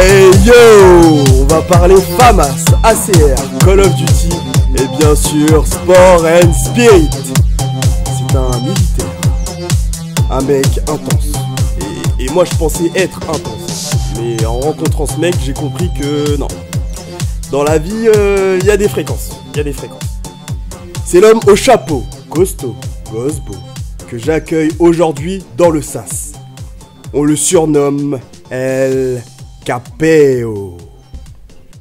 Hey yo, on va parler FAMAS, ACR, Call of Duty et bien sûr Sport and Spirit. C'est un militaire, un mec intense. Et moi je pensais être intense. Mais en rencontrant ce mec, j'ai compris que non. Dans la vie, il y a des fréquences. C'est l'homme au chapeau, costaud, Gosbo, que j'accueille aujourd'hui dans le SAS. On le surnomme El Capeo.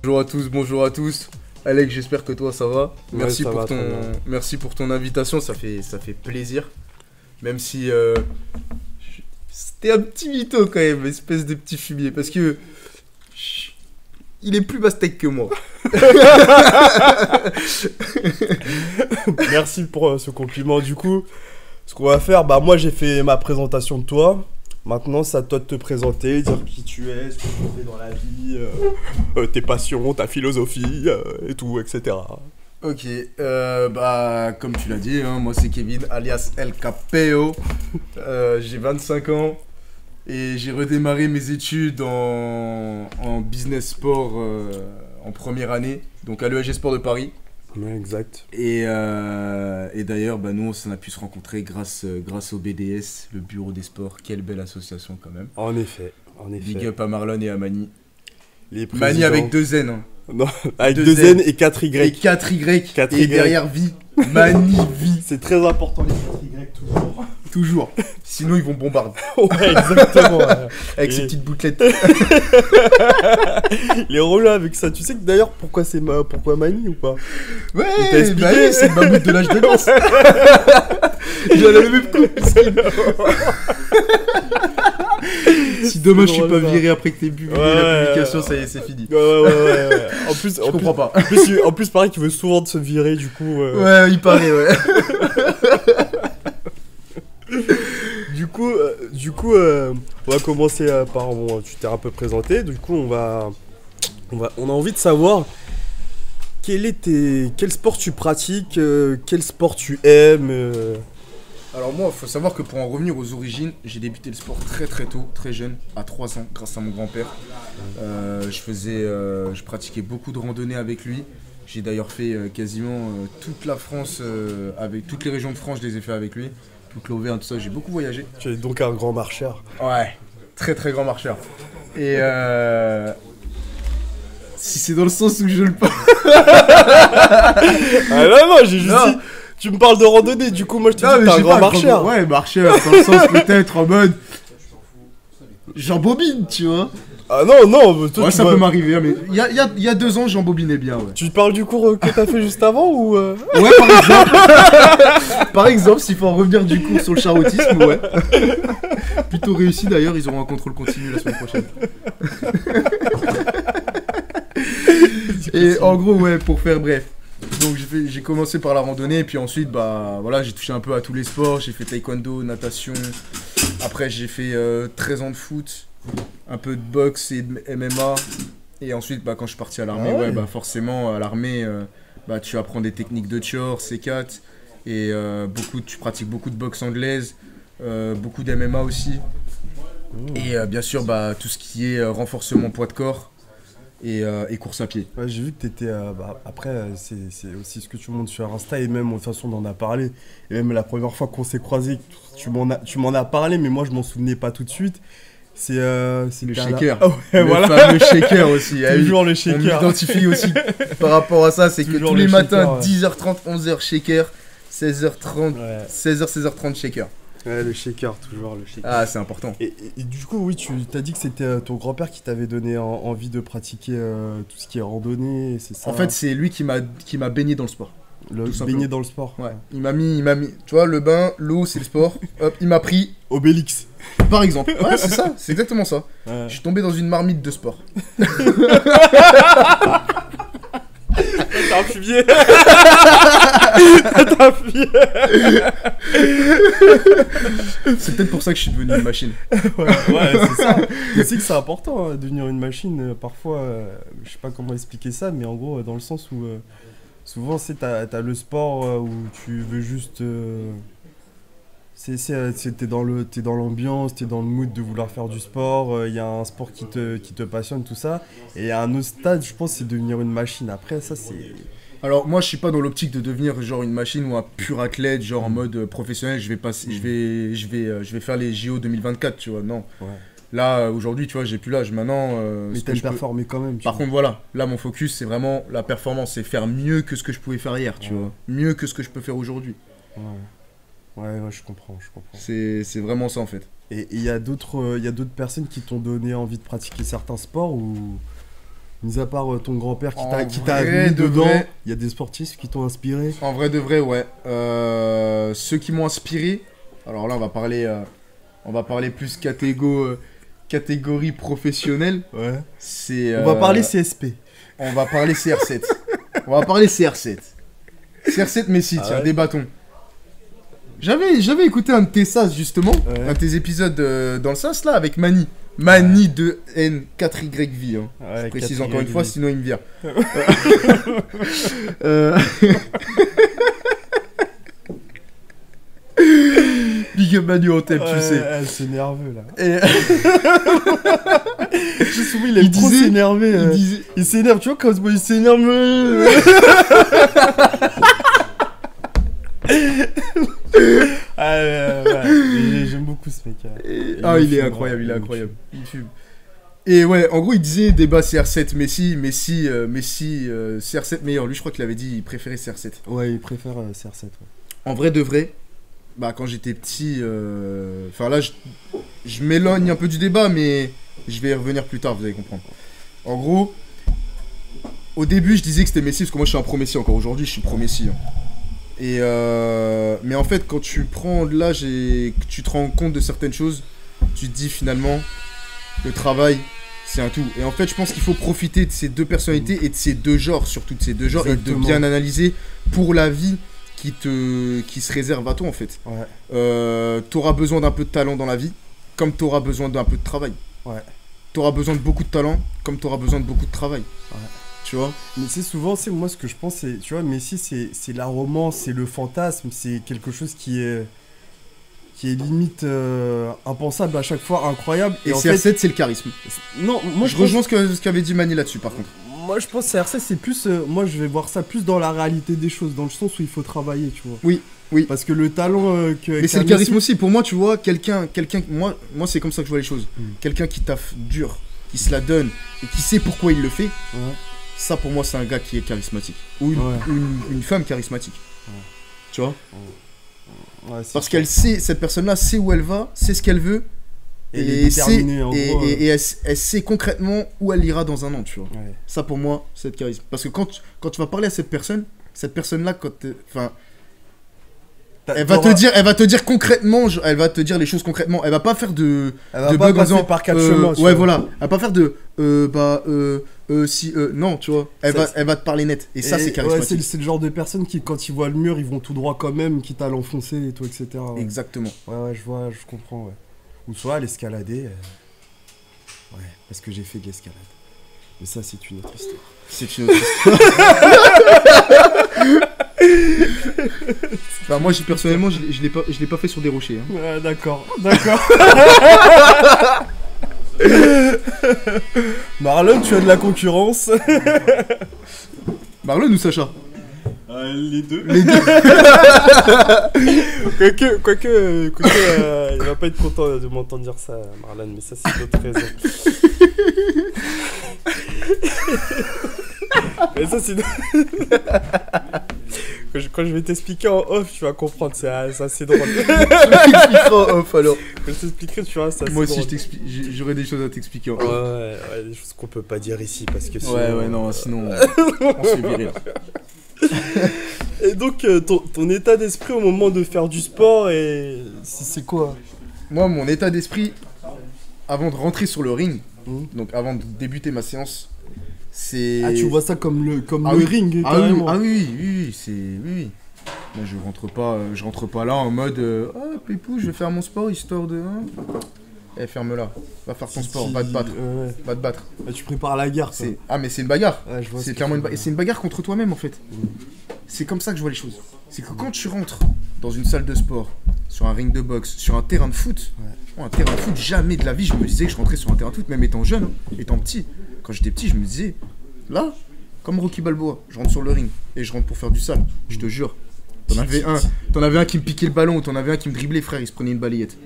Bonjour à tous. Alex, j'espère que toi ça va. Merci Merci pour ton invitation, ça fait plaisir. Même si c'était un petit mytho quand même, espèce de petit fumier, parce que il est plus pastèque que moi. Merci pour ce compliment. Du coup, ce qu'on va faire, moi j'ai fait ma présentation de toi. Maintenant, c'est à toi de te présenter, dire qui tu es, ce que tu fais dans la vie, tes passions, ta philosophie, et tout, etc. Ok, comme tu l'as dit, hein, moi c'est Kevin, alias El Capeo. J'ai 25 ans et j'ai redémarré mes études en business sport en première année, donc à l'ESG Sport de Paris. Ouais, exact. Et d'ailleurs, nous, on a pu se rencontrer grâce au BDS, le Bureau des Sports. Quelle belle association quand même. En effet. Big up à Marlon et à Mani. Les présidents... Mani avec 2 N. Hein. Non, avec 2 N et 4 Y. Et 4 Y. Et derrière vie. Mani vie. C'est très important les 4 Y toujours. Toujours. Sinon ils vont bombarder. Ouais, exactement. Avec ces petites bouclettes. Les relous avec ça. Tu sais que d'ailleurs pourquoi Mani ou pas? Ouais, c'est le mammouth de l'âge de glace. Il a le même coup. Si demain je suis pas viré après que t'aies bu la publication, ça y est, c'est fini. Ouais. En plus, je comprends pas. En plus, pareil qu'il veut souvent se virer, du coup. Ouais, il paraît, ouais. Du coup, on va commencer par tu t'es un peu présenté. Du coup, on a envie de savoir quel sport tu pratiques, quel sport tu aimes. Alors moi, il faut savoir que pour en revenir aux origines, j'ai débuté le sport très tôt, très jeune, à 3 ans, grâce à mon grand-père. Je pratiquais beaucoup de randonnées avec lui. J'ai d'ailleurs fait quasiment toute la France, avec toutes les régions de France, je les ai fait avec lui. Toute l'Auvergne, tout ça, j'ai beaucoup voyagé. Tu es donc un grand marcheur. Ouais, très grand marcheur. Et si c'est dans le sens où je le parle. Non, j'ai juste dit... Tu me parles de randonnée, du coup moi je te dis que t'es un grand marcheur. Ouais, marcheur, dans le sens peut-être en mode... J'embobine, tu vois. Ah non, toi, ouais, ça peut m'arriver, hein, mais il y a 2 ans, j'embobinais bien, ouais. Tu te parles du cours que t'as fait juste avant ou Ouais, par exemple. Par exemple, s'il faut en revenir du cours sur le charotisme, ouais. Plutôt réussi d'ailleurs, ils auront un contrôle continu la semaine prochaine. Et en gros, ouais, pour faire bref. Donc j'ai commencé par la randonnée et puis ensuite j'ai touché un peu à tous les sports, j'ai fait taekwondo, natation, après j'ai fait 13 ans de foot, un peu de boxe et de MMA et ensuite quand je suis parti à l'armée, forcément à l'armée tu apprends des techniques de Chior, C4 et tu pratiques beaucoup de boxe anglaise, beaucoup d'MMA aussi et bien sûr tout ce qui est renforcement poids de corps. Et course à pied. Ouais, j'ai vu que t'étais... après, c'est aussi ce que tu montres sur Insta et même de toute façon on en a parlé. Et même la première fois qu'on s'est croisés, tu m'en as parlé, mais moi je m'en souvenais pas tout de suite. C'est le shaker. Le fameux shaker aussi. Toujours le shaker. On m'identifie aussi par rapport à ça, c'est que tous les matins, 10h30, 11h shaker, 16h30, 16h30 shaker. Ouais, le shaker, toujours le shaker. Ah, c'est important. Et du coup, oui, tu t'as dit que c'était ton grand-père qui t'avait donné envie de pratiquer tout ce qui est randonnée, c'est ça? En fait, c'est lui qui m'a baigné dans le sport. Baigné dans le sport. Ouais. Il m'a mis, tu vois, le bain, l'eau, c'est le sport. Hop, il m'a pris. Obélix. Par exemple. Ouais, c'est ça, c'est exactement ça. Ouais. Je suis tombé dans une marmite de sport. T'as un fumier. T'as un fumier. C'est peut-être pour ça que je suis devenu une machine. Ouais, c'est ça. Je sais que c'est important, devenir une machine. Parfois, je sais pas comment expliquer ça, mais en gros, dans le sens où souvent, t'as le sport où tu veux juste T'es dans l'ambiance, t'es dans le mood de vouloir faire du sport, il y a un sport qui te passionne, tout ça. Et à un autre stade, je pense, c'est devenir une machine. Après, ça, c'est... Alors moi je suis pas dans l'optique de devenir genre une machine ou un pur athlète genre en mode professionnel, je vais faire les JO 2024, tu vois, non. Ouais. Là aujourd'hui, tu vois, j'ai plus l'âge maintenant. Mais t'aimes performer quand même. Par contre voilà, là mon focus c'est vraiment la performance, c'est faire mieux que ce que je pouvais faire hier, tu vois, mieux que ce que je peux faire aujourd'hui. Ouais, je comprends. C'est vraiment ça en fait. Et il y a d'autres personnes qui t'ont donné envie de pratiquer certains sports ou... Mis à part ton grand-père qui t'a mis dedans, il y a des sportifs qui t'ont inspiré? En vrai de vrai, ouais. Ceux qui m'ont inspiré, alors là on va parler plus catégorie professionnelle. Ouais. C'est, on va parler CSP. On va parler CR7. On va parler CR7. CR7 Messi, tiens, des bâtons. J'avais écouté un de tes sas justement, un de tes épisodes dans le sas là avec Mani. Mani de N4YV, hein. Ouais, je précise encore une fois, sinon il me vire. Big up Manu en tête, tu sais. C'est nerveux là. Et... je suis il aime trop s'énerver. Il s'énerve, tu vois, quand il s'énerve. J'aime beaucoup ce mec. Il est incroyable, il est incroyable. Il fume. Et ouais, en gros, il disait débat CR7 Messi, CR7 meilleur. Lui, je crois qu'il avait dit il préférait CR7. Ouais, il préfère CR7. Ouais. En vrai de vrai, bah quand j'étais petit, enfin là, je m'éloigne un peu du débat, mais je vais y revenir plus tard, vous allez comprendre. En gros, au début, je disais que c'était Messi parce que moi, je suis un pro Messi. Encore aujourd'hui, je suis pro Messi. Hein. Et mais en fait, quand tu prends de l'âge et que tu te rends compte de certaines choses, tu te dis finalement, le travail, c'est un tout. Et en fait, je pense qu'il faut profiter de ces deux personnalités et de ces deux genres, surtout de ces deux genres, exactement. Et de bien analyser pour la vie qui se réserve à toi, en fait. Ouais. T'auras besoin d'un peu de talent dans la vie, comme t'auras besoin d'un peu de travail. Ouais. T'auras besoin de beaucoup de talent, comme t'auras besoin de beaucoup de travail. Ouais. Tu vois, mais c'est souvent, c'est moi ce que je pense, c'est, tu vois, Messi, c'est la romance, c'est le fantasme, c'est quelque chose qui est limite impensable à chaque fois, incroyable. Et CR7, c'est le charisme. Non, moi je rejoins ce qu'avait dit Mani là-dessus, par contre. Moi, je pense que CR7, c'est plus, moi, je vais voir ça plus dans la réalité des choses, dans le sens où il faut travailler, tu vois. Oui. Parce que le talent mais c'est le charisme aussi. Pour moi, tu vois, quelqu'un, moi, c'est comme ça que je vois les choses. Quelqu'un qui taffe dur, qui se la donne et qui sait pourquoi il le fait. Ouais. Ça, pour moi, c'est un gars qui est charismatique. Ou une femme charismatique. Ouais. Tu vois, ouais, parce qu'elle sait, cette personne-là sait où elle va, sait ce qu'elle veut. Et elle sait concrètement où elle ira dans un an, tu vois. Ouais. Ça, pour moi, c'est le charisme. Parce que quand tu vas parler à cette personne-là, elle va te dire concrètement, elle va te dire les choses concrètement. Elle va pas faire de bug en disant par quatre chemins. Ouais, voilà. Elle va pas faire de non, tu vois. Elle va te parler net. Et ça, c'est charismatique. Ouais, c'est le genre de personnes qui, quand ils voient le mur, ils vont tout droit quand même, quitte à l'enfoncer et tout, etc. Ouais. Exactement. Ouais, je comprends, ouais. Ou soit l'escalader. Ouais, parce que j'ai fait de l'escalade. Mais ça, c'est une autre histoire. C'est une autre histoire. Enfin, moi, personnellement, je l'ai pas fait sur des rochers. Hein. Ouais, d'accord. Marlon, tu as de la concurrence. Marlon ou Sacha? Les deux. Quoique, il va pas être content de m'entendre dire ça, Marlon, mais ça, c'est d'autres raisons. Mais ça, c'est... Quand je vais t'expliquer en off, tu vas comprendre, c'est assez drôle. Je t'expliquerai en off, alors. Quand je t'expliquerai, tu vois, c'est assez Moi drôle. aussi, j'aurais des choses à t'expliquer en off. Ouais, des choses qu'on peut pas dire ici, parce que sinon... Ouais, non, sinon, on se fait virer. Et donc, ton état d'esprit au moment de faire du sport, et c'est quoi? Moi, mon état d'esprit, avant de rentrer sur le ring, donc avant de débuter ma séance, c'est... Ah, tu vois ça comme le ring, carrément. Oui. Moi, je rentre pas là en mode ah, Pépou, je vais faire mon sport histoire de... ferme-la. Va faire ton sport, va te battre. Va te battre. Bah, tu prépares la guerre, quoi. Ah, mais c'est une bagarre. Ouais, je vois c'est clairement c'est une bagarre contre toi-même, en fait. c'est comme ça que je vois les choses. C'est que quand tu rentres dans une salle de sport, sur un ring de boxe, sur un terrain de foot, un terrain de foot, jamais de la vie je me disais que je rentrais sur un terrain de foot, même étant jeune, hein, étant petit. Quand j'étais petit, je me disais, là, comme Rocky Balboa, je rentre sur le ring et je rentre pour faire du sale, je te jure. T'en avais un qui me piquait le ballon, t'en avais un qui me driblait, frère, il se prenait une balayette.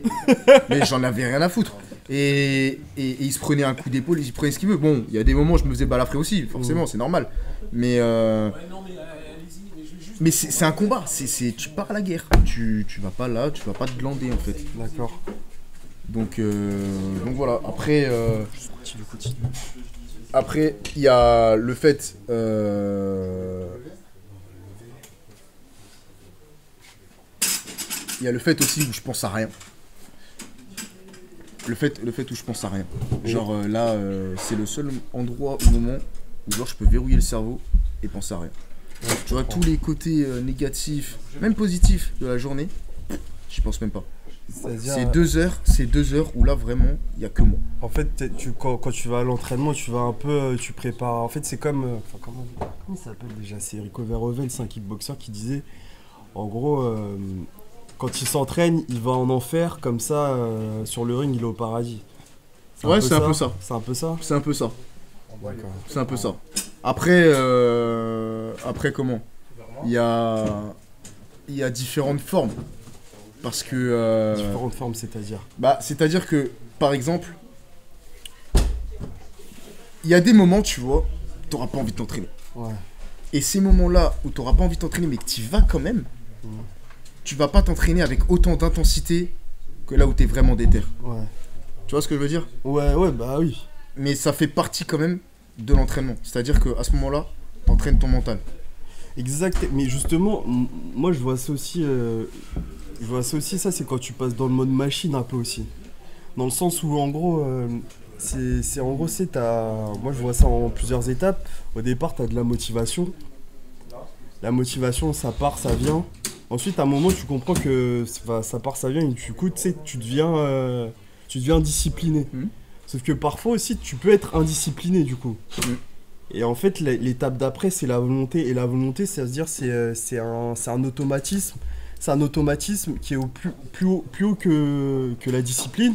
Mais j'en avais rien à foutre. Et il se prenait un coup d'épaule, il se prenait ce qu'il veut. Bon, il y a des moments où je me faisais balafrer aussi, forcément, c'est normal. Mais c'est un combat, tu pars à la guerre. Tu vas pas là, tu vas pas te glander en fait. D'accord. Donc voilà, après, il y a le fait... Il y a le fait aussi où je pense à rien. Le fait où je pense à rien. Genre là, c'est le seul endroit au moment où genre, je peux verrouiller le cerveau et penser à rien. Tu vois, tous les côtés négatifs, même positifs de la journée, j'y pense même pas. C'est 2 heures où là vraiment, il n'y a que moi. En fait, quand tu vas à l'entraînement, tu vas un peu, tu prépares. En fait, c'est comme. Comment il s'appelle déjà? C'est Rico Verhoeven, c'est un kickboxer qui disait en gros. Quand il s'entraîne, il va en enfer, comme ça, sur le ring, il est au paradis. Ouais, c'est un peu ça. C'est un peu ça. C'est un peu ça. D'accord. C'est un peu ça. Après comment il y a différentes formes. Parce que... Différentes formes, c'est-à-dire c'est-à-dire que, par exemple, il y a des moments, tu vois, t'auras pas envie de t'entraîner. Ouais. Et ces moments-là où t'auras pas envie de t'entraîner, mais que tu vas quand même... Tu vas pas t'entraîner avec autant d'intensité que là où t'es vraiment déter. Ouais. Tu vois ce que je veux dire? Ouais, bah oui. Mais ça fait partie quand même de l'entraînement. C'est-à-dire qu'à ce moment-là, t'entraînes ton mental. Exact. Mais justement, moi je vois ça aussi. Ça, c'est quand tu passes dans le mode machine un peu aussi. Dans le sens où en gros, moi je vois ça en plusieurs étapes. Au départ, t'as de la motivation. La motivation, ça part, ça vient. Ensuite, à un moment, tu comprends que ça part, ça vient, et du coup, tu sais, tu deviens discipliné. Sauf que parfois aussi, tu peux être indiscipliné, du coup. Et en fait, l'étape d'après, c'est la volonté. Et la volonté, c'est à se dire, c'est un automatisme. C'est un automatisme qui est plus haut que la discipline.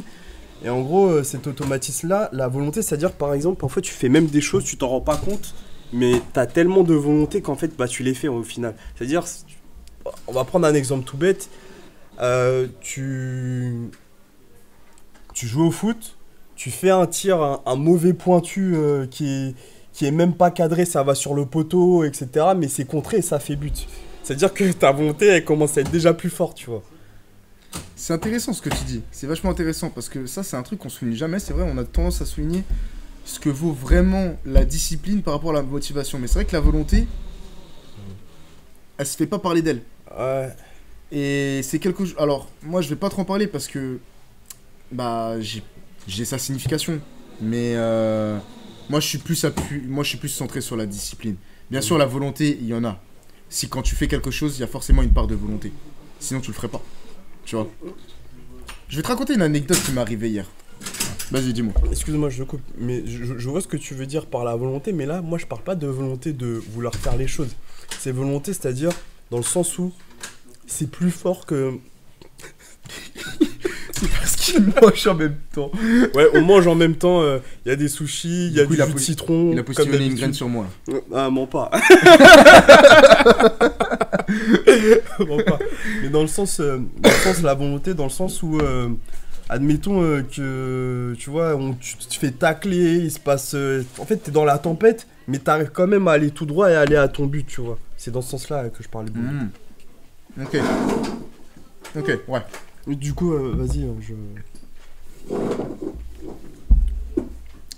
Et en gros, cet automatisme-là, la volonté, c'est-à-dire, par exemple, en fait, tu fais même des choses, tu t'en rends pas compte, mais tu as tellement de volonté qu'en fait, tu les fais au final. C'est-à-dire... On va prendre un exemple tout bête. Tu joues au foot, tu fais un tir, un mauvais pointu qui est même pas cadré, ça va sur le poteau, etc. Mais c'est contré et ça fait but. C'est-à-dire que ta volonté, elle commence à être déjà plus forte, tu vois. C'est intéressant ce que tu dis. C'est vachement intéressant parce que ça, c'est un truc qu'on souligne jamais. C'est vrai, on a tendance à souligner ce que vaut vraiment la discipline par rapport à la motivation. Mais c'est vrai que la volonté, elle se fait pas parler d'elle. Ouais. Et c'est quelque chose... Alors, moi, je vais pas trop en parler parce que... j'ai sa signification. Mais moi, je suis plus centré sur la discipline. Bien sûr, la volonté, il y en a. Si quand tu fais quelque chose, il y a forcément une part de volonté. Sinon, tu le ferais pas. Tu vois. Je vais te raconter une anecdote qui m'est arrivée hier. Vas-y, dis-moi. Excuse-moi, je coupe. Mais je vois ce que tu veux dire par la volonté. Mais là, moi, je parle pas de volonté de vouloir faire les choses. C'est volonté, c'est-à-dire... Dans le sens où c'est plus fort que... C'est parce qu'il mange en même temps. Ouais, on mange en même temps. Il y a des sushis, il y a du jus de citron. Il a postillonné une graine sur moi. Ah, mens pas. Mens pas. Mais dans le sens la volonté, dans le sens où... admettons que, tu vois, tu te fais tacler, il se passe... en fait, t'es dans la tempête, mais t'arrives quand même à aller tout droit et à aller à ton but, tu vois. C'est dans ce sens-là que je parlais de Ok, ouais. Du coup, vas-y,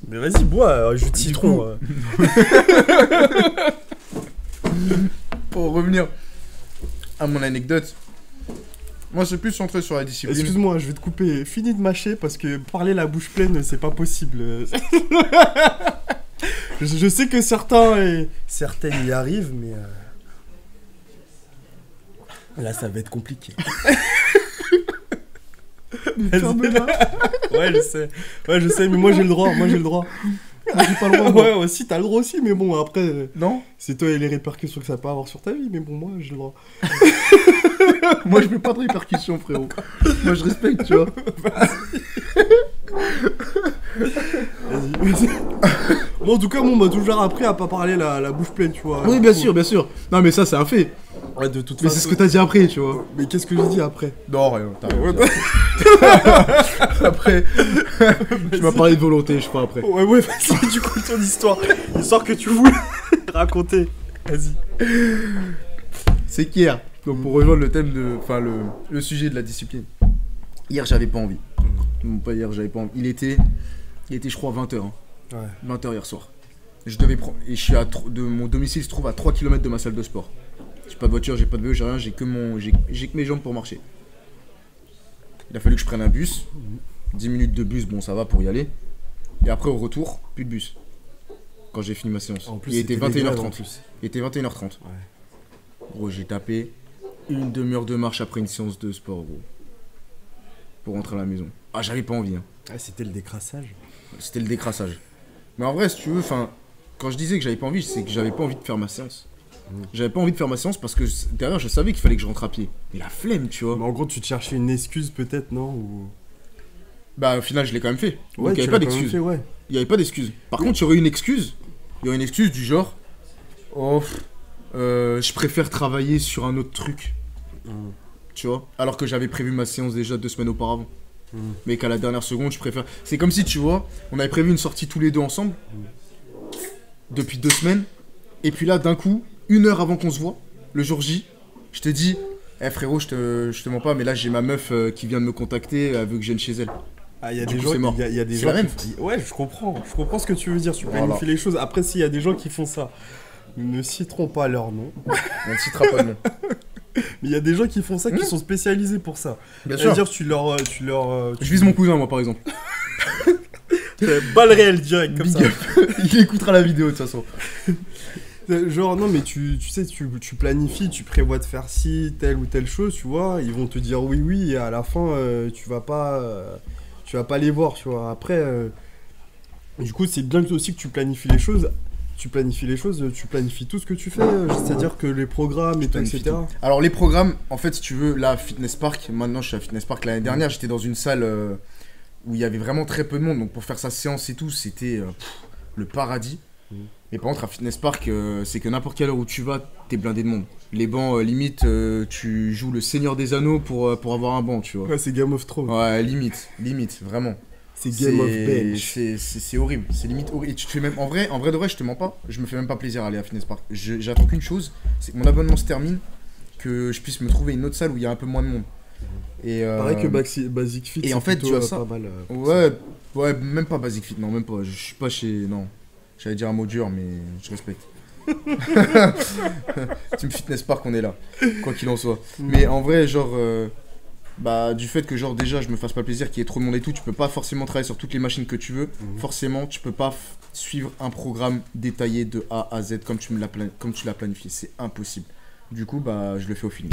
Mais vas-y, bois, jus de citron. Pour revenir à mon anecdote, moi, c'est plus centré sur la discipline. Excuse-moi, je vais te couper. Finis de mâcher parce que parler la bouche pleine, c'est pas possible. Je sais que certaines y arrivent, mais là, ça va être compliqué. Ferme-la. Ouais, je sais, mais moi j'ai le droit. J'ai pas le droit, moi. Ouais, aussi, t'as le droit aussi, mais bon, après, Non. c'est toi et les répercussions que ça peut avoir sur ta vie, mais bon, moi, j'ai le droit. Moi, je mets pas de répercussions, frérot. Moi, je respecte, tu vois. Vas-y. Bon, en tout cas, moi, on m'a toujours appris à pas parler la bouche pleine, tu vois. Oui, bien sûr, bien sûr. Non, mais ça, c'est un fait. Ouais, de toute Mais façon. c'est ce que t'as dit après, tu vois. Mais qu'est-ce que j'ai dit après? Non, rien. T'as rien Ouais, dit. Après, tu m'as parlé de volonté, je crois, après. ouais, vas-y, du coup, ton histoire. L'histoire que tu voulais raconter. Vas-y. C'est qu'hier, donc pour rejoindre le thème de. Enfin, le sujet de la discipline. Hier, j'avais pas envie. Non, pas hier, j'avais pas envie. Il était, je crois, 20h. Hein. Ouais. 20h hier soir. Je devais prendre. Et je suis de mon domicile se trouve à 3 km de ma salle de sport. J'ai pas de voiture, j'ai pas de vélo, j'ai rien, j'ai que mes jambes pour marcher. Il a fallu que je prenne un bus. 10 minutes de bus, bon, ça va pour y aller. Et après, au retour, plus de bus. Quand j'ai fini ma séance. En plus, il était c'était des grèves, 21h30. en plus. Il était 21h30. Ouais. Gros, j'ai tapé une demi-heure de marche après une séance de sport, gros. Pour rentrer à la maison. Ah, j'avais pas envie, hein. Ah, c'était le décrassage. C'était le décrassage. Mais en vrai, si tu veux, enfin, quand je disais que j'avais pas envie, c'est que j'avais pas envie de faire ma séance. J'avais pas envie de faire ma séance parce que derrière, je savais qu'il fallait que je rentre à pied. Mais la flemme, tu vois. Mais en gros, tu te cherchais une excuse peut-être, non? Ou... Bah, au final, je l'ai quand même fait. Donc, Ouais, il y avait tu pas l'as quand même d'excuse. fait, ouais. Il y avait pas d'excuse. Par contre, il y aurait une excuse. Il y aurait une excuse du genre. Oh, je préfère travailler sur un autre truc. Tu vois. Alors que j'avais prévu ma séance déjà 2 semaines auparavant. Mais qu'à la dernière seconde, je préfère. C'est comme si, tu vois, on avait prévu une sortie tous les deux ensemble. Depuis 2 semaines. Et puis là, d'un coup, 1 heure avant qu'on se voit, le jour J, je te dis, frérot, je te mens pas, mais là j'ai ma meuf qui vient de me contacter, elle veut que je vienne chez elle. Ah, il y a Du des coup, gens, c'est mort. il y a des C'est gens la même. Ouais, je comprends ce que tu veux dire, tu Voilà. planifies les choses. Après, s'il y a des gens qui font ça, nous ne citerons pas leur nom, On ne citera pas le nom. mais il y a des gens qui font ça, qui sont spécialisés pour ça. Bien sûr. C'est-à-dire, Je vise mon cousin, moi, par exemple. balle réelle direct, comme Big ça. up. Il écoutera la vidéo, de toute façon. Genre, non, mais tu sais, tu planifies, tu prévois de faire ci, telle ou telle chose, tu vois. Ils vont te dire oui, oui, et à la fin, tu vas pas les voir, tu vois. Après, du coup, c'est bien aussi que tu planifies les choses. Tu planifies tout ce que tu fais. C'est-à-dire que les programmes et tout, planifie etc. Alors, les programmes, en fait, si tu veux, là, Fitness Park, maintenant je suis à Fitness Park. L'année dernière, j'étais dans une salle où il y avait vraiment très peu de monde. Donc, pour faire sa séance et tout, c'était le paradis. Mais par contre, à Fitness Park, c'est que n'importe quelle heure où tu vas, t'es blindé de monde. Les bancs, limite, tu joues le Seigneur des Anneaux pour avoir un banc, tu vois. Ouais, c'est Game of Thrones. Ouais, limite, vraiment. C'est Game of Bench. C'est horrible, c'est limite horrible. Et tu te fais même, en vrai de vrai, je te mens pas, je me fais même pas plaisir à aller à Fitness Park. J'attends qu'une chose, c'est que mon abonnement se termine, que je puisse me trouver une autre salle où il y a un peu moins de monde. Et Pareil que Basic Fit, et c'est en fait, plutôt, tu as ça. pas mal. Ouais, même pas Basic Fit, non, même pas. Je suis pas chez. Non. J'allais dire un mot dur, mais je respecte. Team Fitness Park, on est là, quoi qu'il en soit. Mais en vrai, genre. Bah, du fait que, genre, déjà, je me fasse pas plaisir, qu'il y ait trop de monde et tout, tu peux pas forcément travailler sur toutes les machines que tu veux. Forcément, tu peux pas suivre un programme détaillé de A à Z comme tu l'as planifié. C'est impossible. Du coup, bah, je le fais au feeling.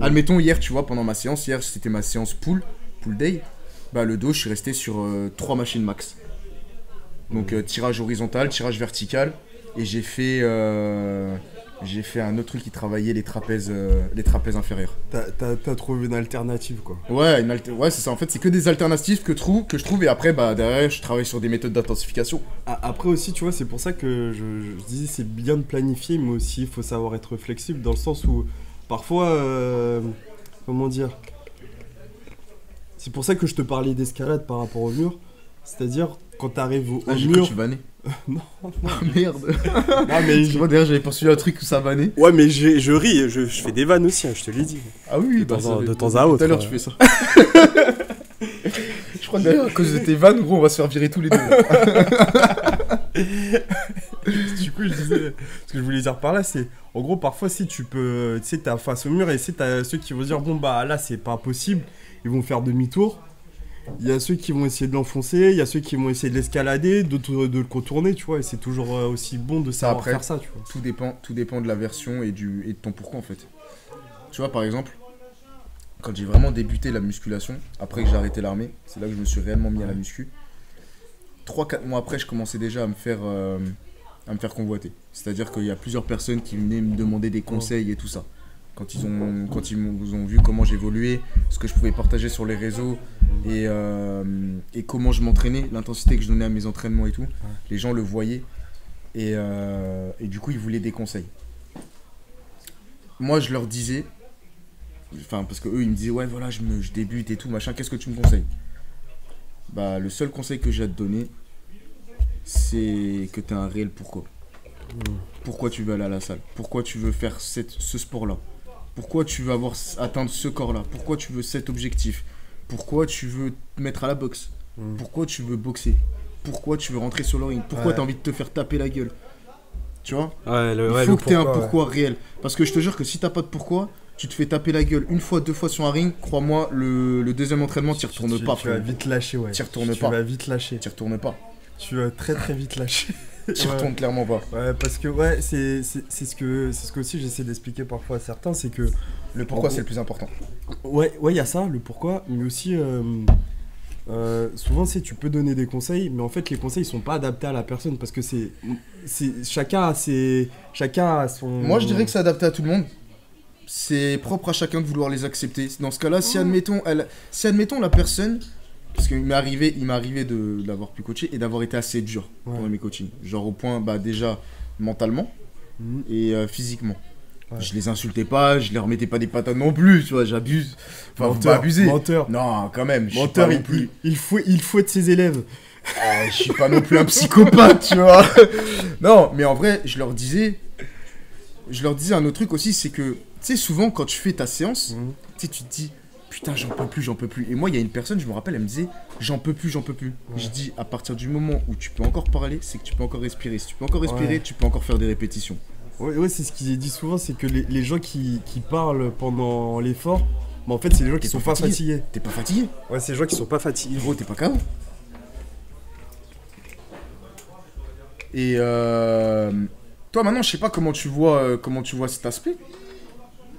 Admettons, hier, tu vois, pendant ma séance, hier, c'était ma séance pool day. Bah, le dos, je suis resté sur 3 machines max. Donc, tirage horizontal, tirage vertical. Et j'ai fait un autre truc qui travaillait les trapèzes inférieurs. T'as trouvé une alternative, quoi. Ouais, ouais, c'est ça. En fait, c'est que des alternatives que je trouve. Et après, bah, derrière, je travaille sur des méthodes d'intensification. Après aussi, tu vois, c'est pour ça que je disais c'est bien de planifier, mais aussi il faut savoir être flexible dans le sens où parfois, comment dire, c'est pour ça que je te parlais d'escalade par rapport au mur, c'est-à-dire quand t'arrives au J'ai cru mur. que tu vannais. Non, Ah merde. non mais Moi, derrière, j'avais poursuivi un truc où ça vannait. ouais, mais je ris, je fais des vannes aussi, hein, je te l'ai dit. Ah oui, De temps à autre. Tout à l'heure, tu fais ça. Je crois que d'ailleurs, à cause de tes vannes, gros, on va se faire virer tous les deux. Du coup, je disais, ce que je voulais dire par là, c'est en gros, parfois, si tu peux, tu sais, t'es face au mur et si t'as ceux qui vont dire, bon, bah là, c'est pas possible, ils vont faire demi-tour. Il y a ceux qui vont essayer de l'enfoncer, il y a ceux qui vont essayer de l'escalader, d'autres de le contourner, tu vois, et c'est toujours aussi bon de savoir après, faire ça, tu vois. Tout dépend de la version et de ton pourquoi, en fait. Tu vois, par exemple, quand j'ai vraiment débuté la musculation, après que j'ai arrêté l'armée, c'est là que je me suis réellement mis à la muscu. 3-4 mois après, je commençais déjà à me faire convoiter. C'est-à-dire qu'il y a plusieurs personnes qui venaient me demander des conseils et tout ça. Quand ils ont vu comment j'évoluais, ce que je pouvais partager sur les réseaux et comment je m'entraînais, l'intensité que je donnais à mes entraînements et tout, les gens le voyaient et du coup ils voulaient des conseils. Moi je leur disais, parce que eux ils me disaient ouais voilà je débute et tout machin, qu'est-ce que tu me conseilles? Bah le seul conseil que j'ai à te donner, c'est que tu as un réel pourquoi. Pourquoi tu veux aller à la salle? Pourquoi tu veux faire ce sport-là? Pourquoi tu veux atteindre ce corps-là? Pourquoi tu veux cet objectif? Pourquoi tu veux te mettre à la boxe? Pourquoi tu veux boxer? Pourquoi tu veux rentrer sur le ring? Pourquoi tu as envie de te faire taper la gueule? Tu vois? Il faut que tu aies un pourquoi réel. Parce que je te jure que si t'as pas de pourquoi, tu te fais taper la gueule une fois, 2 fois sur un ring, crois-moi, le deuxième entraînement, t'y retournes pas. Tu vas vite lâcher, ouais. T'y retournes pas. Tu vas vite lâcher. T'y retournes pas. Tu vas très très vite lâcher. T'y retournes clairement pas. Ouais, parce que c'est ce que aussi j'essaie d'expliquer parfois à certains, c'est que le pourquoi c'est le plus important. Ouais, il y a ça, le pourquoi, mais aussi souvent tu peux donner des conseils, mais en fait les conseils ils sont pas adaptés à la personne parce que chacun a son. Moi je dirais que c'est adapté à tout le monde. C'est propre à chacun de vouloir les accepter. Dans ce cas-là, si admettons la personne, parce qu'il m'est arrivé de l'avoir pu coacher et d'avoir été assez dur pendant mes coachings, genre au point déjà mentalement et physiquement. Ouais. Je les insultais pas, je les remettais pas des patates non plus, tu vois, j'abuse. Enfin, faut pas abuser. Menteur. Non, quand même. Menteur, il faut de ses élèves. Je suis pas non plus un psychopathe, tu vois. Non, mais en vrai, je leur disais un autre truc aussi, c'est que, tu sais, souvent quand tu fais ta séance, tu te dis, putain, j'en peux plus. Et moi, il y a une personne, je me rappelle, elle me disait, j'en peux plus. Ouais. Je dis, à partir du moment où tu peux encore parler, c'est que tu peux encore respirer. Si tu peux encore respirer, tu peux encore faire des répétitions. Ouais, c'est ce qu'il est dit souvent, c'est que les gens qui parlent pendant l'effort, en fait, c'est les gens qui sont pas fatigués. T'es pas fatigué? Ouais, c'est les gens qui sont pas fatigués. Gros, t'es pas KO. Et toi, maintenant, je sais pas comment tu vois cet aspect.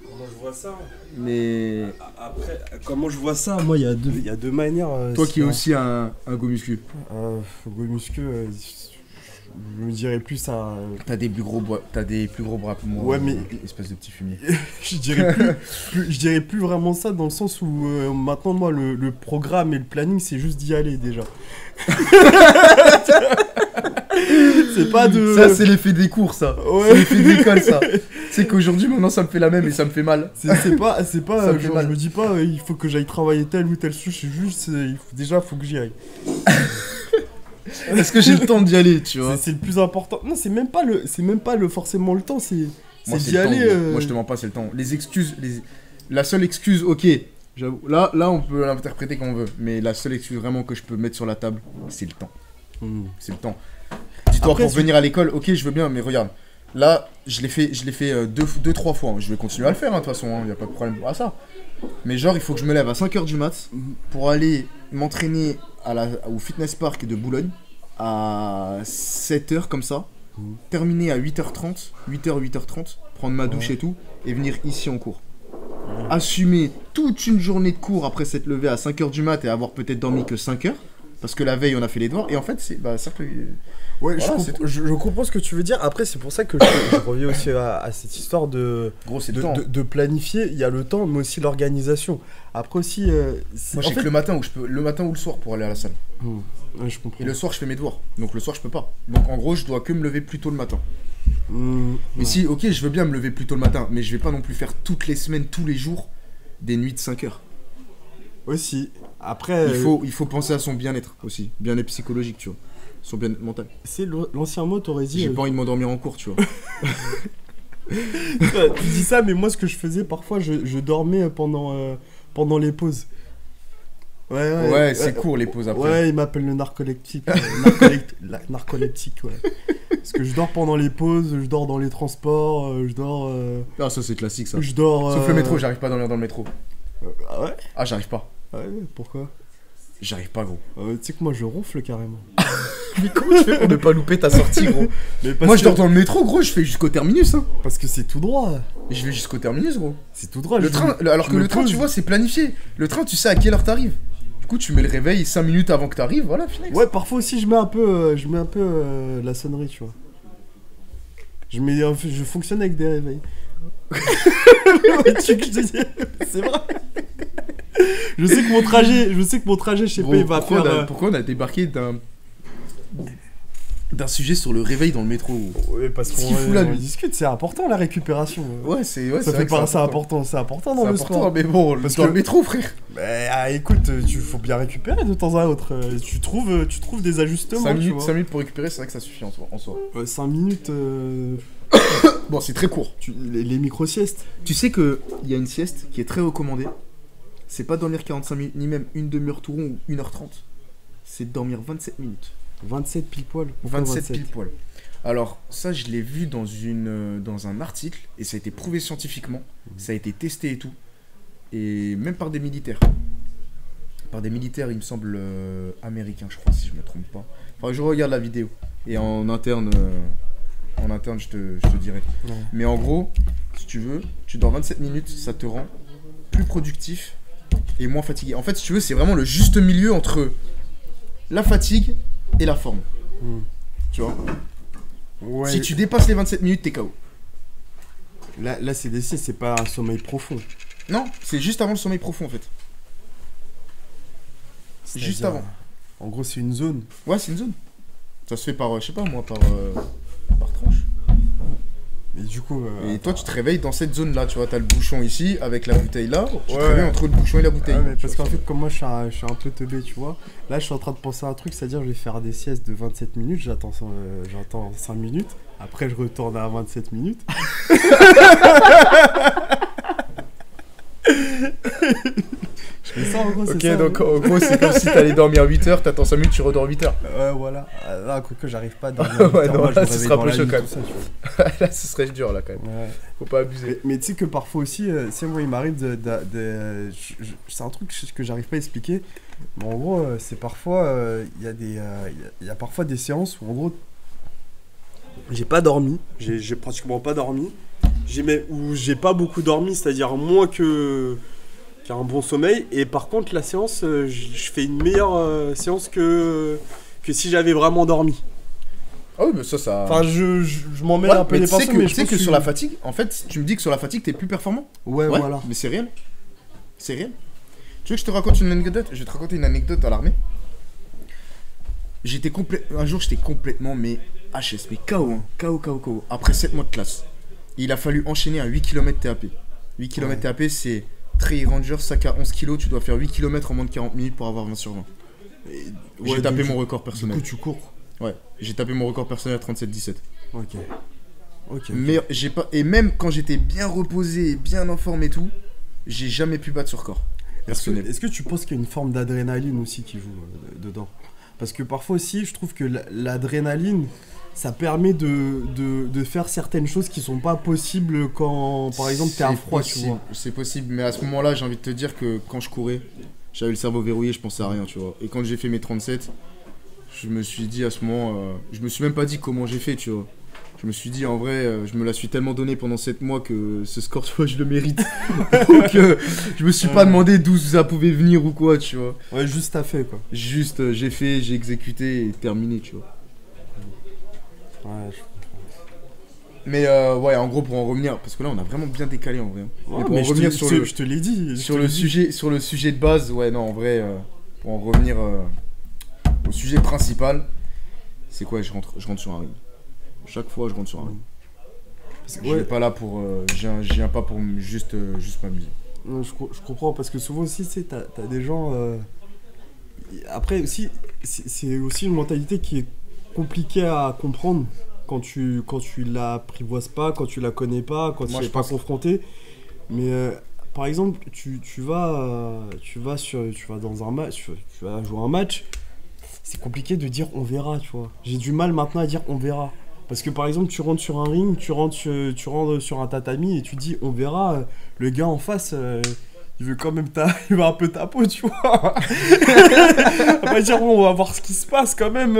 Comment je vois ça? Mais après, comment je vois ça? Moi, il y a deux manières. Toi qui es aussi un go muscu. Go muscu, je me dirais plus un. T'as des plus gros bras que moi. Ouais, mais espèce de petit fumier. je dirais plus vraiment ça dans le sens où maintenant moi le programme et le planning c'est juste d'y aller déjà. C'est pas de. Ça c'est l'effet des cours ça. Ouais. C'est l'effet de l'école ça. C'est qu'aujourd'hui maintenant ça me fait la même et ça me fait mal. C'est pas genre, je me dis pas il faut que j'aille travailler telle ou telle chose, c'est juste faut que j'y aille. Est-ce que j'ai le temps d'y aller, tu vois? C'est le plus important. Non, c'est même pas forcément le temps, c'est d'y aller. Moi, je te mens pas, c'est le temps. Les excuses, la seule excuse, ok, j'avoue. Là, on peut l'interpréter comme on veut, mais la seule excuse vraiment que je peux mettre sur la table, c'est le temps. C'est le temps. Dis-toi pour venir à l'école, ok, je veux bien, mais regarde. Là, je l'ai fait 2-3 fois. Je vais continuer à le faire, de toute façon. Y a pas de problème à ça. Mais genre, il faut que je me lève à 5h du mat pour aller m'entraîner au fitness park de Boulogne à 7h comme ça, terminer à 8h30, 8h30, prendre ma douche et tout, et venir ici en cours. Assumer toute une journée de cours après s'être levé à 5h du mat et avoir peut-être dormi que 5h, parce que la veille on a fait les devoirs, et en fait c'est certes. Ouais, voilà, je comprends ce que tu veux dire. Après, c'est pour ça que je reviens aussi à cette histoire de planifier. Il y a le temps, mais aussi l'organisation. Après aussi, moi, j'ai que le matin ou le soir pour aller à la salle. Ouais, je comprends. Et le soir, je fais mes devoirs. Donc le soir, je peux pas. Donc en gros, je dois que me lever plus tôt le matin. Mais si, ok, je veux bien me lever plus tôt le matin, mais je vais pas non plus faire toutes les semaines, tous les jours, des nuits de 5 heures. Aussi. Après, il faut penser à son bien-être aussi, bien-être psychologique, tu vois. Son bien-être mental. C'est l'ancien mot, t'aurais dit. J'ai pas envie de m'endormir en cours, tu vois. Tu dis ça, mais moi, ce que je faisais parfois, je dormais pendant les pauses. Ouais, c'est court les pauses après. Ouais, il m'appelle le narcoleptique. Narcoleptique, ouais. Parce que je dors pendant les pauses, je dors dans les transports, je dors. Ah, ça c'est classique ça. Je dors. Sauf le métro, j'arrive pas à dormir dans le métro. Ah ouais? Ah, j'arrive pas. Ah ouais, pourquoi? J'arrive pas, gros. Tu sais que moi je ronfle carrément. Mais comment tu fais pour ne pas louper ta sortie, gros? Moi je dors dans le métro, gros, je fais jusqu'au terminus. Hein. Parce que c'est tout droit. Je vais jusqu'au terminus, gros. C'est tout droit. Alors que le train, tu vois, c'est planifié. Le train, tu sais à quelle heure t'arrives. Du coup, tu mets le réveil 5 minutes avant que t'arrives, voilà, Phoenix. Ouais, parfois aussi, je mets un peu, la sonnerie, tu vois. Je fonctionne avec des réveils. C'est vrai. Je sais que mon trajet, je sais pas, il va faire... Pourquoi on a débarqué d'un sujet sur le réveil dans le métro? Ouais, parce qu'on discute, c'est important la récupération. Ouais, c'est important dans le sport. Mais bon, dans le métro, frère. Bah écoute, faut bien récupérer de temps à autre. Tu trouves des ajustements. 5 minutes pour récupérer, c'est vrai que ça suffit en soi. 5 minutes. Bon, c'est très court. Les micro-siestes. Tu sais qu'il y a une sieste qui est très recommandée. C'est pas dormir 45 minutes, ni même une demi-heure tout rond ou 1h30. C'est dormir 27 minutes. 27 pile poil. 27 pile poil. Alors, ça, je l'ai vu dans un article et ça a été prouvé scientifiquement. Ça a été testé et tout. Et même par des militaires. Par des militaires, il me semble, américains, je crois, si je me trompe pas. Enfin, je regarde la vidéo. Et en interne, je te dirai. Ouais. Mais en gros, si tu veux, tu dors 27 minutes, ça te rend plus productif et moins fatigué. En fait, si tu veux, c'est vraiment le juste milieu entre la fatigue et la forme. Tu vois? Ouais. Si tu dépasses les 27 minutes, t'es KO. Là c'est des siestes, c'est pas un sommeil profond. Non, c'est juste avant le sommeil profond en fait. C'est juste avant. En gros, c'est une zone. Ouais, c'est une zone. Ça se fait par, je sais pas moi, par tranche. Et du coup... et toi, tu te réveilles dans cette zone-là, tu vois, t'as le bouchon ici, avec la bouteille là, tu te réveilles entre le bouchon et la bouteille. Ouais, mais parce qu'en fait, comme moi, je suis un peu teubé, tu vois, là, je suis en train de penser à un truc, c'est-à-dire, je vais faire des siestes de 27 minutes, j'attends 5 minutes, après, je retourne à 27 minutes. Je fais ça, en gros, c'est ça. Ok, donc, en gros, c'est comme si t'allais dormir 8 heures, t'attends 5 minutes, tu redors 8 heures. Ouais, voilà. Là, quoique j'arrive pas à dormir 8 heures. Ouais, non, là, ce sera un peu chaud quand même. Là, ce serait dur, là, quand même. Ouais. Faut pas abuser. Mais tu sais que parfois aussi, moi, il m'arrive c'est un truc que j'arrive pas à expliquer. Mais en gros, c'est parfois, il y a parfois des séances où, en gros, j'ai pas dormi. J'ai pratiquement pas dormi. Ou j'ai pas beaucoup dormi, c'est-à-dire moins qu'un bon sommeil. Et par contre, la séance, je fais une meilleure séance que si j'avais vraiment dormi. Ah oui, mais ça... Enfin, je m'en mets un peu les pinceaux, mais tu sais que sur la fatigue, en fait, tu me dis que sur la fatigue, t'es plus performant. Ouais, voilà. Mais c'est réel. C'est réel. Tu veux que je te raconte une anecdote? Je vais te raconter une anecdote à l'armée. Un jour, j'étais complètement, mais HS, mais KO, hein. KO. Après 7 mois de classe. Il a fallu enchaîner un 8 km TAP. 8 km TAP, c'est Trail Ranger, sac à 11 kg. Tu dois faire 8 km en moins de 40 minutes pour avoir 20 sur 20. J'ai tapé mon record personnel. Du coup, tu cours. Ouais, j'ai tapé mon record personnel à 37-17. Ok. Mais j'ai pas... Et même quand j'étais bien reposé, bien en forme et tout, j'ai jamais pu battre ce record personnel. Est-ce que tu penses qu'il y a une forme d'adrénaline aussi qui joue dedans? Parce que parfois aussi, je trouve que l'adrénaline... ça permet de faire certaines choses qui sont pas possibles quand, par exemple, t'es à froid, tu vois. C'est possible, mais à ce moment-là, j'ai envie de te dire que quand je courais, j'avais le cerveau verrouillé, je pensais à rien, tu vois. Et quand j'ai fait mes 37, je me suis dit à ce moment, je me suis même pas dit comment j'ai fait, tu vois. Je me suis dit, en vrai, je me la suis tellement donné pendant 7 mois que ce score, tu vois, je le mérite. Donc, je me suis pas demandé d'où ça pouvait venir ou quoi, tu vois. Ouais, juste t'as fait, quoi. Juste, j'ai fait, j'ai exécuté et terminé, tu vois. Ouais, je comprends. Mais ouais, en gros, pour en revenir, parce que là, on a vraiment bien décalé en vrai. Ouais, mais pour en revenir sur le, je te l'ai dit. Sur le sujet de base, ouais, non, en vrai, pour en revenir au sujet principal, c'est quoi? Je rentre sur un ring. Chaque fois, je rentre sur un ring. Parce que je viens pas là pour, je viens pas pour juste m'amuser. Je comprends, parce que souvent aussi, tu sais, t'as des gens. Après aussi, c'est aussi une mentalité qui est compliquée à comprendre. Quand tu l'apprivoises pas, quand tu la connais pas, quand tu n'es pas confronté. Mais par exemple, tu vas dans un match, tu vas jouer un match, c'est compliqué de dire on verra, tu vois. J'ai du mal maintenant à dire on verra. Parce que par exemple, tu rentres sur un ring, tu rentres sur un tatami et tu dis on verra, le gars en face... il veut quand même il veut un peu ta peau, tu vois. On va dire, bon, on va voir ce qui se passe quand même.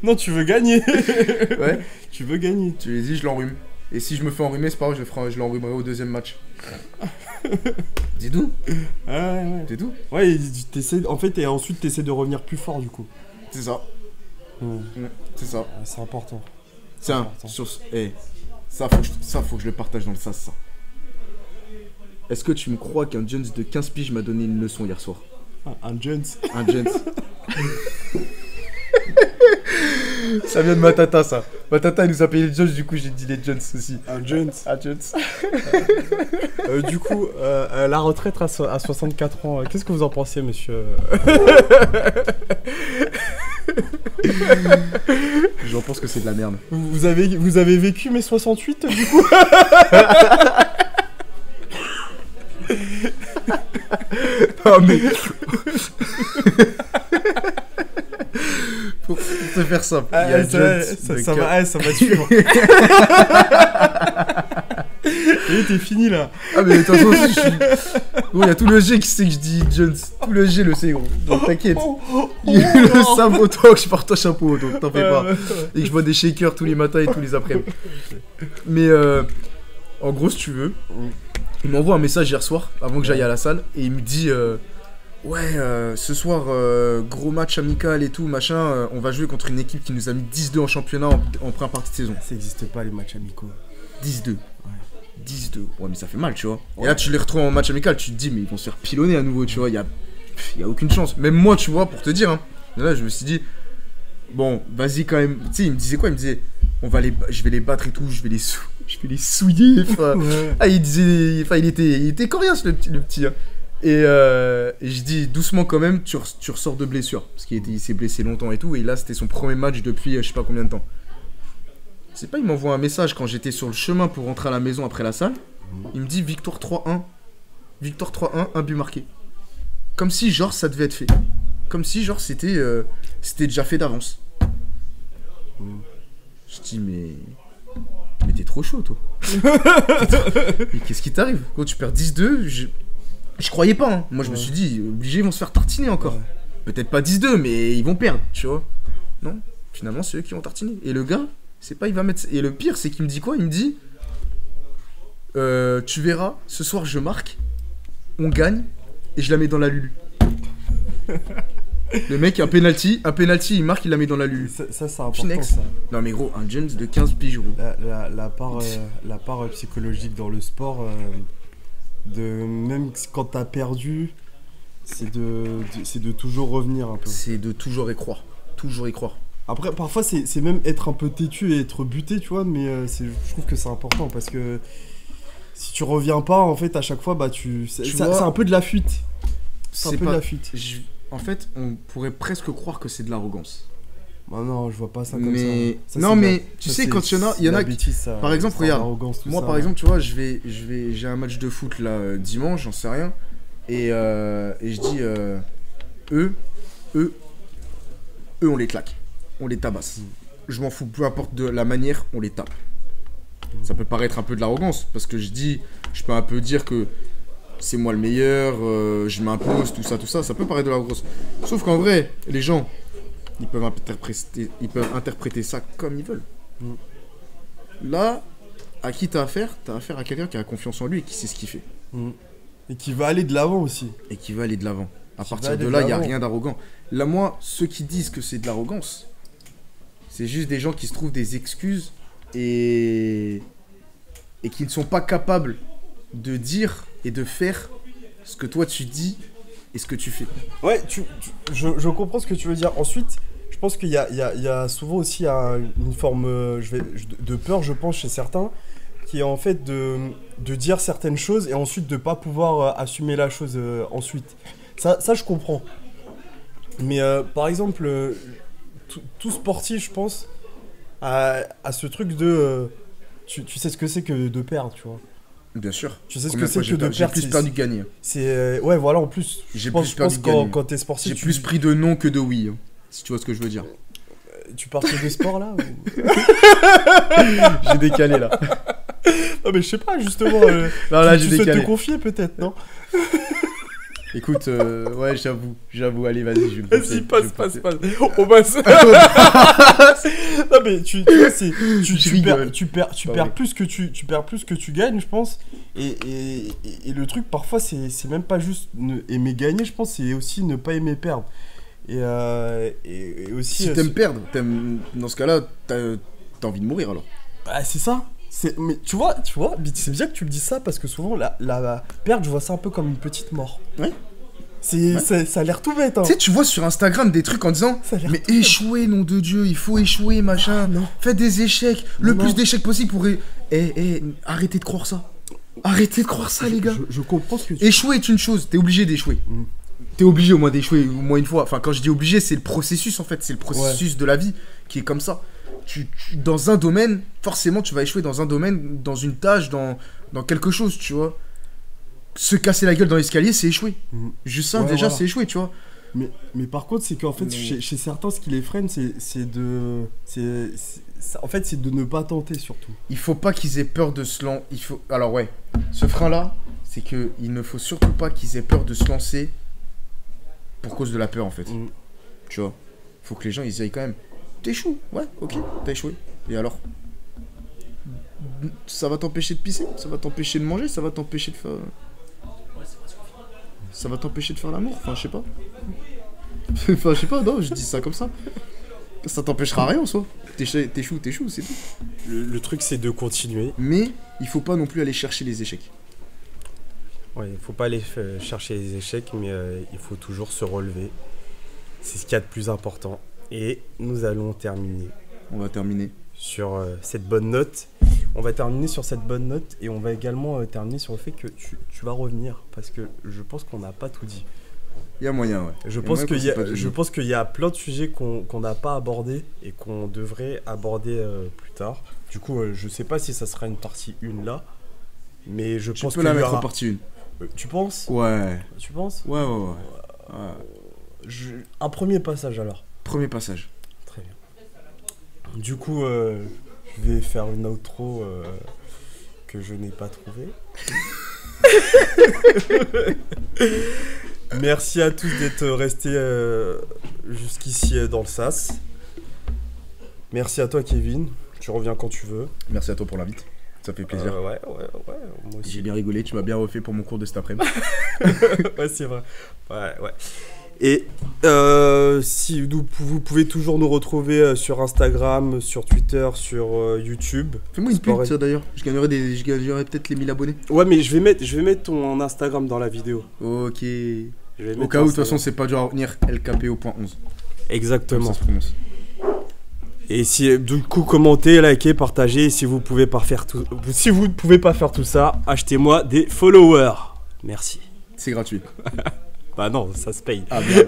Non, tu veux gagner. Ouais. Tu veux gagner. Tu lui dis, je l'enrhume. Et si je me fais enrhumer, c'est pas grave, je l'enrhumerai au deuxième match. C'est tout. Ouais. C'est tout. Ouais, en fait, et ensuite, t'essaies de revenir plus fort, du coup. C'est ça. Ouais. C'est ça. Ouais, c'est important. Tiens, important. ça, faut que je le partage dans le sas, ça. Est-ce que tu me crois qu'un Jones de 15 piges m'a donné une leçon hier soir? Un Jones. Un Jones. Ça vient de Matata, ça. Matata, il nous a payé les Jones, du coup, j'ai dit les Jones aussi. Un Jones. Un Jones. Du coup, la retraite à 64 ans, qu'est-ce que vous en pensez, monsieur? J'en pense que c'est de la merde. Vous avez vécu mes 68, du coup? Non, mais... Pour te faire simple, il y a ça va te suivre. Et t'es fini là. Ah mais de toute façon, bon, il y a tout le G qui sait que je dis Jones. Tout le G le sait, gros. Donc t'inquiète. Ils le savent autant que je porte un chapeau, donc t'en fais pas. Et que je bois des shakers tous les matins et tous les après-midi. Mais en gros, si tu veux, il m'envoie un message hier soir, avant que j'aille à la salle, et il me dit ouais, ce soir, gros match amical et tout, machin, on va jouer contre une équipe qui nous a mis 10-2 en championnat en première partie de saison. Ça existe pas les matchs amicaux. 10-2. 10-2. Ouais, mais ça fait mal, tu vois. Ouais. Et là, tu les retrouves en match amical, tu te dis, mais ils vont se faire pilonner à nouveau, tu vois. Il y a aucune chance. Même moi, tu vois, pour te dire, hein. Et là, je me suis dit, bon, vas-y quand même. Tu sais, il me disait quoi? Il me disait, je vais les battre et tout, je vais les souiller. Ouais. Ah, il disait, il était coriace, le petit. Hein. Et je dis, doucement quand même, tu ressors de blessure. Parce qu'il s'est blessé longtemps et tout. Et là, c'était son premier match depuis je sais pas combien de temps. C'est pas, il m'envoie un message quand j'étais sur le chemin pour rentrer à la maison après la salle. Il me dit victoire 3-1. Victoire 3-1, un but marqué. Comme si, genre, ça devait être fait. Comme si, genre, c'était déjà fait d'avance. Je dis, mais t'es trop chaud, toi. Mais qu'est-ce qui t'arrive? Quand tu perds 10-2, je croyais pas. Hein. Moi, je me suis dit, obligé, ils vont se faire tartiner encore. Ouais. Peut-être pas 10-2, mais ils vont perdre, tu vois. Non, finalement, c'est eux qui vont tartiner. Et le gars... C'est pas, il va mettre... Et le pire, c'est qu'il me dit quoi? Il me dit tu verras, ce soir je marque, on gagne, et je la mets dans la Lulu. Le mec, un penalty, il marque, il la met dans la Lulu. Ça c'est important, Finex. ça. Non mais gros, un Jones de 15 piges, gros. La part psychologique dans le sport, même quand t'as perdu, c'est de toujours revenir un peu. C'est de toujours y croire. Toujours y croire. Après, parfois, c'est même être un peu têtu et être buté, tu vois, mais je trouve que c'est important parce que si tu reviens pas, en fait, à chaque fois, bah, c'est un peu de la fuite. C'est un peu de la fuite. En fait, on pourrait presque croire que c'est de l'arrogance. Bah non, je vois pas ça comme ça. Non, mais tu sais, quand il y en a qui... Par exemple, regarde, moi, par exemple, tu vois, j'ai un match de foot, là, dimanche, j'en sais rien, et je dis, eux, on les claque. On les tabasse. Je m'en fous, peu importe de la manière, on les tape. Ça peut paraître un peu de l'arrogance, parce que je peux un peu dire que c'est moi le meilleur, je m'impose, tout ça, ça peut paraître de l'arrogance. Sauf qu'en vrai, les gens, ils peuvent interpréter ça comme ils veulent. Là, à qui t'as affaire? T'as affaire à quelqu'un qui a confiance en lui et qui sait ce qu'il fait. Et qui va aller de l'avant aussi. Et qui va aller de l'avant. À partir de là, il n'y a rien d'arrogant. Là, moi, ceux qui disent que c'est de l'arrogance, c'est juste des gens qui se trouvent des excuses et qui ne sont pas capables de dire et de faire ce que toi tu dis et ce que tu fais. Ouais, je comprends ce que tu veux dire. Ensuite, je pense qu'il y a souvent aussi une forme de peur, je pense, chez certains, qui est en fait de dire certaines choses et ensuite de ne pas pouvoir assumer la chose ensuite. Ça, je comprends. Mais par exemple... tout sportif, je pense, à ce truc de... tu sais ce que c'est que de perdre, tu vois. Bien sûr. Tu sais ce que c'est que de perdre. J'ai plus perdu que gagné. Ouais, voilà, en plus. J'ai plus perdu que gagné. Quand t'es sportif... J'ai plus pris de non que de oui, hein, si tu vois ce que je veux dire. Tu partais de sport, là ou... J'ai décalé, là. Non, mais je sais pas, justement... non, là, j'ai décalé. Tu souhaites te confier, peut-être, non? Écoute, ouais, j'avoue, allez, vas-y, je vais le Vas-y, pousser, passe. je vais le pousser. On passe. Non mais tu vois, tu perds vrai. plus que tu perds plus que tu gagnes, je pense. Et le truc parfois c'est même pas juste aimer gagner, je pense, c'est aussi ne pas aimer perdre. Et aussi Si t'aimes perdre, dans ce cas-là, t'as envie de mourir alors. bah, c'est ça. Mais tu vois, mais c'est bien que tu me dis ça parce que souvent la perte, je vois ça un peu comme une petite mort. Ouais. Ça a l'air tout bête, hein. Tu sais, tu vois sur Instagram des trucs en disant Ça a l'air mais tout bête. échouez, nom de Dieu, il faut échouer, machin. Non. Faites des échecs, le Non. plus d'échecs possible pour. Arrêtez de croire ça. Arrêtez de croire ça, les gars. Je comprends ce que tu Échouer est une chose, t'es obligé d'échouer. Mm. T'es obligé au moins d'échouer au moins une fois. Enfin, quand je dis obligé, c'est le processus en fait, c'est le processus de la vie qui est comme ça. Dans un domaine, forcément, tu vas échouer dans un domaine, dans une tâche, dans quelque chose, tu vois. Se casser la gueule dans l'escalier, c'est échouer. Mm. Juste ça, Ouais, déjà, voilà. c'est échouer, tu vois. Mais par contre, c'est qu'en fait, Mais- chez certains, ce qui les freine, c'est de ne pas tenter, surtout. Il faut pas qu'ils aient peur de se lancer. Alors, ouais, ce frein-là, c'est que il ne faut surtout pas qu'ils aient peur de se lancer pour cause de la peur, en fait. Mm. Tu vois. Faut que les gens, ils y aillent quand même. T'échoues, ouais, ok, t'as échoué. Et alors? Ça va t'empêcher de pisser, ça va t'empêcher de manger, ça va t'empêcher de faire. Ça va t'empêcher de faire l'amour, enfin, je sais pas. Enfin, je sais pas, non, je dis ça comme ça. Ça t'empêchera rien en soi. T'échoues, c'est tout. Le truc, c'est de continuer. Mais il faut pas non plus aller chercher les échecs. Ouais, il faut pas aller chercher les échecs, mais il faut toujours se relever. C'est ce qu'il y a de plus important. Et nous allons terminer On va terminer. sur cette bonne note. On va terminer sur cette bonne note et on va également terminer sur le fait que tu vas revenir parce que je pense qu'on n'a pas tout dit. Il y a moyen, ouais. Je Il y a pense moyen qu'il qu'on y s'est a, pas tout je dit. pense qu'il y a plein de sujets qu'on n'a pas abordés et qu'on devrait aborder plus tard. Du coup, je sais pas si ça sera une partie 1 là, mais je Tu pense peux qu'il la y mettre aura... en partie 1. Tu penses? Ouais. Tu penses? Ouais. Un premier passage alors. Premier passage. Très bien. Du coup, je vais faire une outro que je n'ai pas trouvée. Merci à tous d'être restés jusqu'ici dans le sas. Merci à toi, Kevin. Tu reviens quand tu veux. Merci à toi pour l'invite. Ça fait plaisir. Ouais, moi aussi. J'ai bien rigolé, tu m'as bien refait pour mon cours de cet après-midi. Ouais, c'est vrai. Ouais. Et si vous pouvez toujours nous retrouver sur Instagram, sur Twitter, sur YouTube. Fais-moi une Sport pub, et- ça d'ailleurs. Je gagnerais peut-être les 1000 abonnés. Ouais, mais je vais mettre ton Instagram dans la vidéo. Ok. Je vais Au mettre cas où, de toute Instagram. façon, c'est pas dur à retenir. LKPO.11. Comme Exactement. ça se prononce. Et si du coup commentez, likez, partagez. Et si vous pouvez pas faire tout, si vous ne pouvez pas faire tout ça, achetez-moi des followers. Merci. C'est gratuit. Bah non, ça se paye. Ah, bien.